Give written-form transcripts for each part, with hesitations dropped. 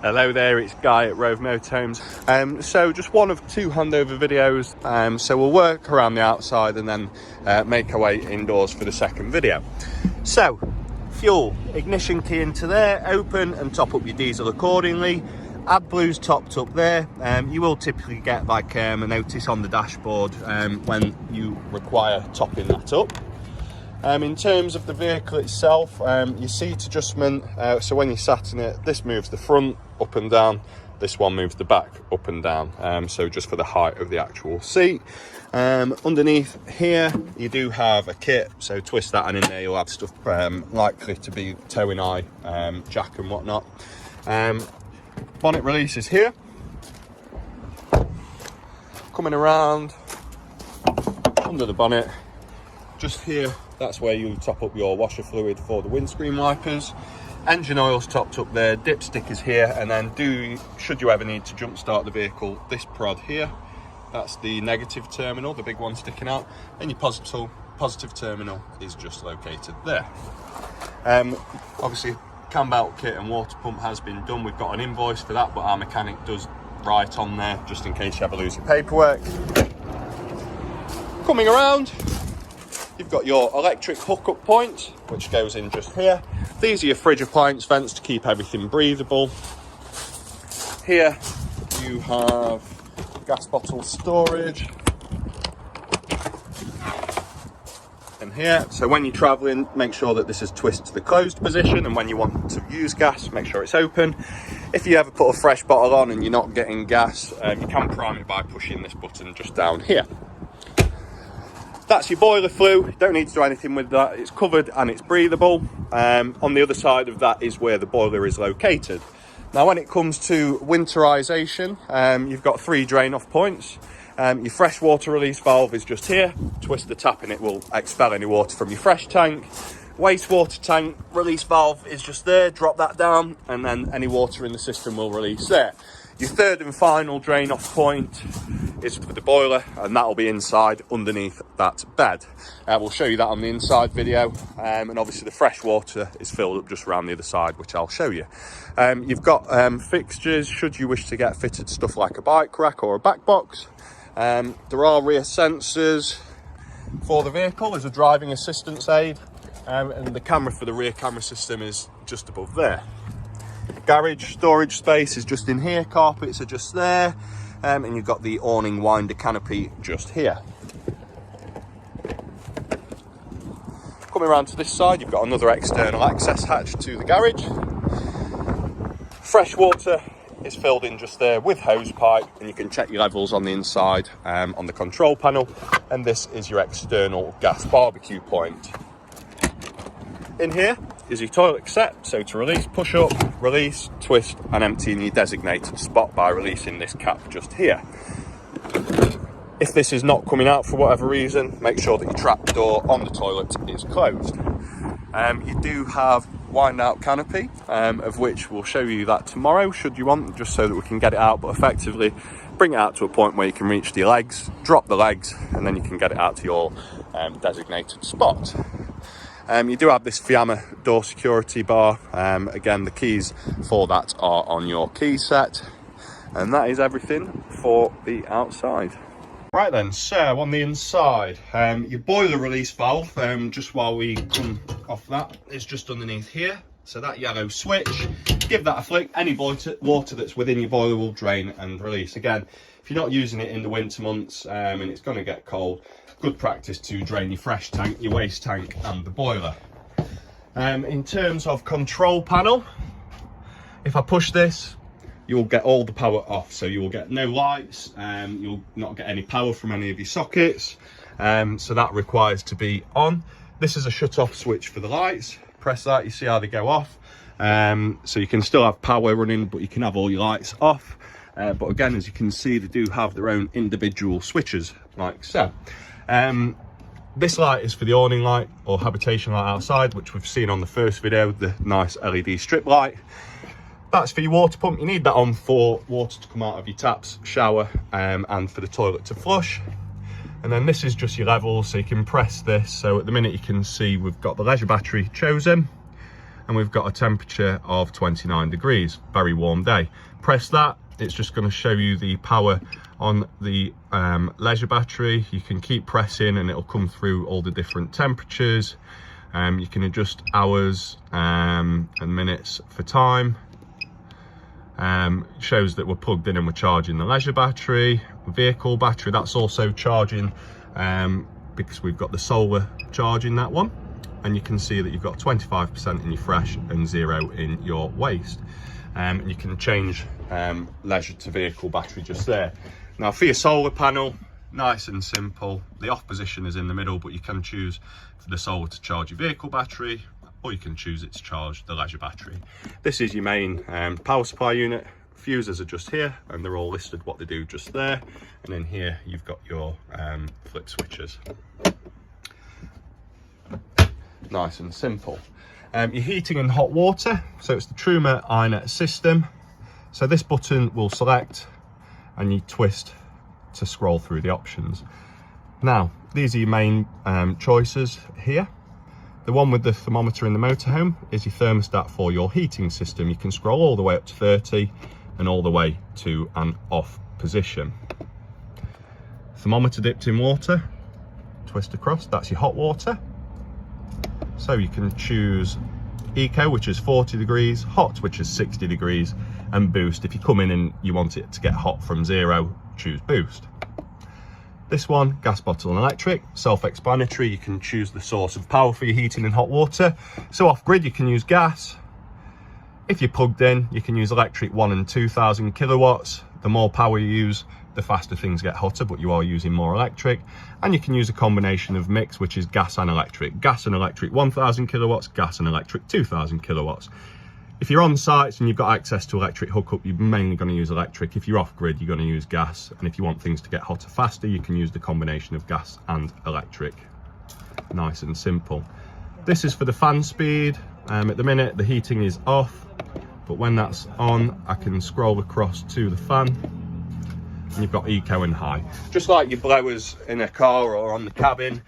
Hello there, it's Guy at Rove Motorhomes. So just one of two handover videos. So we'll work around the outside and then make our way indoors for the second video. So, fuel, ignition key into there, open and top up your diesel accordingly. AdBlue's topped up there. You will typically get like a notice on the dashboard when you require topping that up. In terms of the vehicle itself, your seat adjustment, so when you're sat in it, this moves the front up and down, this one moves the back up and down, so just for the height of the actual seat. Underneath here you do have a kit, so twist that and in there you'll have stuff likely to be towing eye, jack and whatnot. Bonnet release is here. Coming around under the bonnet, just here, that's where you top up your washer fluid for the windscreen wipers. Engine oil's topped up there, dipstick is here, and then should you ever need to jump start the vehicle, this prod here, that's the negative terminal, the big one sticking out, and your positive terminal is just located there. Obviously cam belt kit and water pump has been done. We've got an invoice for that, but our mechanic does write on there just in case you ever lose your paperwork. Coming around, you've got your electric hookup point, which goes in just here. These are your fridge appliance vents to keep everything breathable. Here you have gas bottle storage. And here, so when you're traveling, make sure that this is twisted to the closed position, and when you want to use gas, make sure it's open. If you ever put a fresh bottle on and you're not getting gas, you can prime it by pushing this button just down here. That's your boiler flue. You don't need to do anything with that. It's covered and it's breathable. On the other side of that is where the boiler is located. Now, when it comes to winterization, you've got 3 drain off points. Your fresh water release valve is just here. Twist the tap and it will expel any water from your fresh tank. Wastewater tank release valve is just there. Drop that down and then any water in the system will release there. Your third and final drain off point is for the boiler, and that'll be inside underneath that bed. We'll show you that on the inside video, and obviously the fresh water is filled up just around the other side, which I'll show you. You've got fixtures should you wish to get fitted stuff like a bike rack or a back box. There are rear sensors for the vehicle. There's a driving assistance aid, and the camera for the rear camera system is just above there. Garage storage space is just in here, carpets are just there, and you've got the awning winder canopy just here. Coming around to this side, you've got another external access hatch to the garage. Fresh water is filled in just there with hose pipe, and you can check your levels on the inside on the control panel, and this is your external gas barbecue point. In here is your toilet set, so to release, push up, release, twist and empty in your designated spot by releasing this cap just here. If this is not coming out for whatever reason, make sure that your trap door on the toilet is closed. You do have wind out canopy, of which we'll show you that tomorrow should you want, just so that we can get it out, but effectively bring it out to a point where you can reach the legs, drop the legs, and then you can get it out to your designated spot. You do have this Fiamma door security bar. Again, the keys for that are on your key set, and that is everything for the outside. Right then, so on the inside, your boiler release valve, just while we come off that, is just underneath here. So that yellow switch, give that a flick, any water that's within your boiler will drain and release. Again, if you're not using it in the winter months and it's going to get cold, good practice to drain your fresh tank, your waste tank and the boiler. In terms of control panel, if I push this, you'll get all the power off, so you will get no lights, you'll not get any power from any of your sockets, so that requires to be on. This is a shut off switch for the lights. Press that, you see how they go off, so you can still have power running, but you can have all your lights off. But again, as you can see, they do have their own individual switches like so. This light is for the awning light or habitation light outside, which we've seen on the first video, the nice LED strip light. That's for your water pump. You need that on for water to come out of your taps, shower, and for the toilet to flush. And then this is just your levels, so you can press this. So at the minute you can see we've got the leisure battery chosen, and we've got a temperature of 29 degrees, very warm day. Press that, it's just going to show you the power on the leisure battery. You can keep pressing and it'll come through all the different temperatures. You can adjust hours and minutes for time. Shows that we're plugged in and we're charging the leisure battery. Vehicle battery, that's also charging because we've got the solar charging that one. And you can see that you've got 25% in your fresh and 0 in your waste. And you can change leisure to vehicle battery just there. Now for your solar panel, nice and simple. The off position is in the middle, but you can choose for the solar to charge your vehicle battery, or you can choose it to charge the leisure battery. This is your main power supply unit. Fuses are just here, and they're all listed what they do just there. And in here, you've got your flip switches. Nice and simple. Your heating and hot water, so it's the Truma iNet system. So this button will select and you twist to scroll through the options. Now, these are your main choices here. The one with the thermometer in the motorhome is your thermostat for your heating system. You can scroll all the way up to 30 and all the way to an off position. Thermometer dipped in water, twist across, that's your hot water. So you can choose Eco, which is 40 degrees, Hot, which is 60 degrees, and Boost. If you come in and you want it to get hot from 0, choose Boost. This one, gas bottle and electric, self-explanatory. You can choose the source of power for your heating and hot water. So off-grid, you can use gas. If you're plugged in, you can use electric 1 and 2,000 kilowatts. The more power you use, the faster things get hotter, but you are using more electric. And you can use a combination of mix, which is gas and electric. Gas and electric 1,000 kilowatts, gas and electric 2,000 kilowatts. If you're on sites and you've got access to electric hookup, you're mainly going to use electric. If you're off grid, you're going to use gas. And if you want things to get hotter faster, you can use the combination of gas and electric. Nice and simple. This is for the fan speed. At the minute, the heating is off, but when that's on, I can scroll across to the fan. And you've got eco and high. Just like your blowers in a car or on the cabin,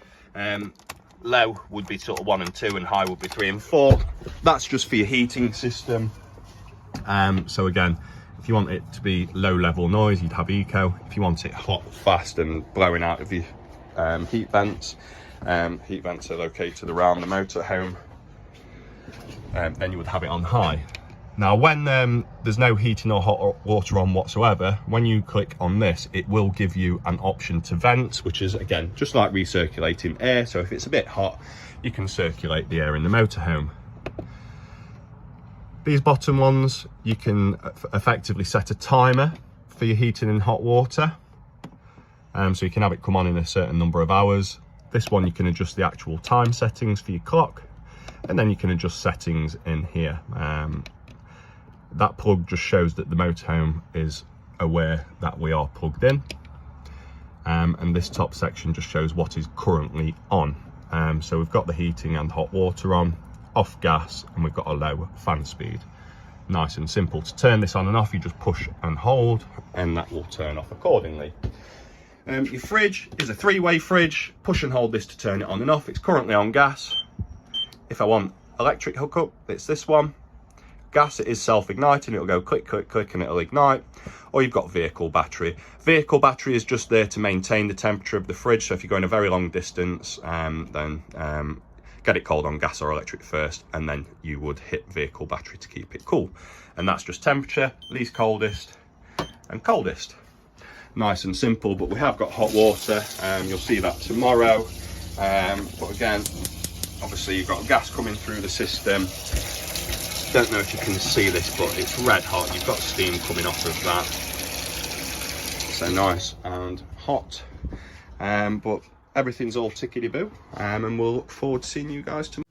low would be sort of 1 and 2 and high would be 3 and 4. That's just for your heating system. So again, if you want it to be low level noise, you'd have eco. If you want it hot, fast and blowing out of your heat vents are located around the motorhome, then you would have it on high. Now, when there's no heating or hot water on whatsoever, when you click on this, it will give you an option to vent, which is, again, just like recirculating air. So if it's a bit hot, you can circulate the air in the motorhome. These bottom ones, you can effectively set a timer for your heating and hot water. So you can have it come on in a certain number of hours. This one, you can adjust the actual time settings for your clock, and then you can adjust settings in here. That plug just shows that the motorhome is aware that we are plugged in. And this top section just shows what is currently on. So we've got the heating and hot water on, off gas, and we've got a low fan speed. Nice and simple. To turn this on and off, you just push and hold, and that will turn off accordingly. Your fridge is a 3-way fridge. Push and hold this to turn it on and off. It's currently on gas. If I want electric hookup, it's this one. Gas, it is self-igniting. It'll go click, click, click, and it'll ignite. Or you've got vehicle battery. Vehicle battery is just there to maintain the temperature of the fridge. So if you're going a very long distance, then get it cold on gas or electric first, and then you would hit vehicle battery to keep it cool. And that's just temperature, least coldest and coldest. Nice and simple. But we have got hot water. You'll see that tomorrow. But again, obviously you've got gas coming through the system. Don't know if you can see this, but it's red hot. You've got steam coming off of that. So nice and hot. But everything's all tickety-boo. And we'll look forward to seeing you guys tomorrow.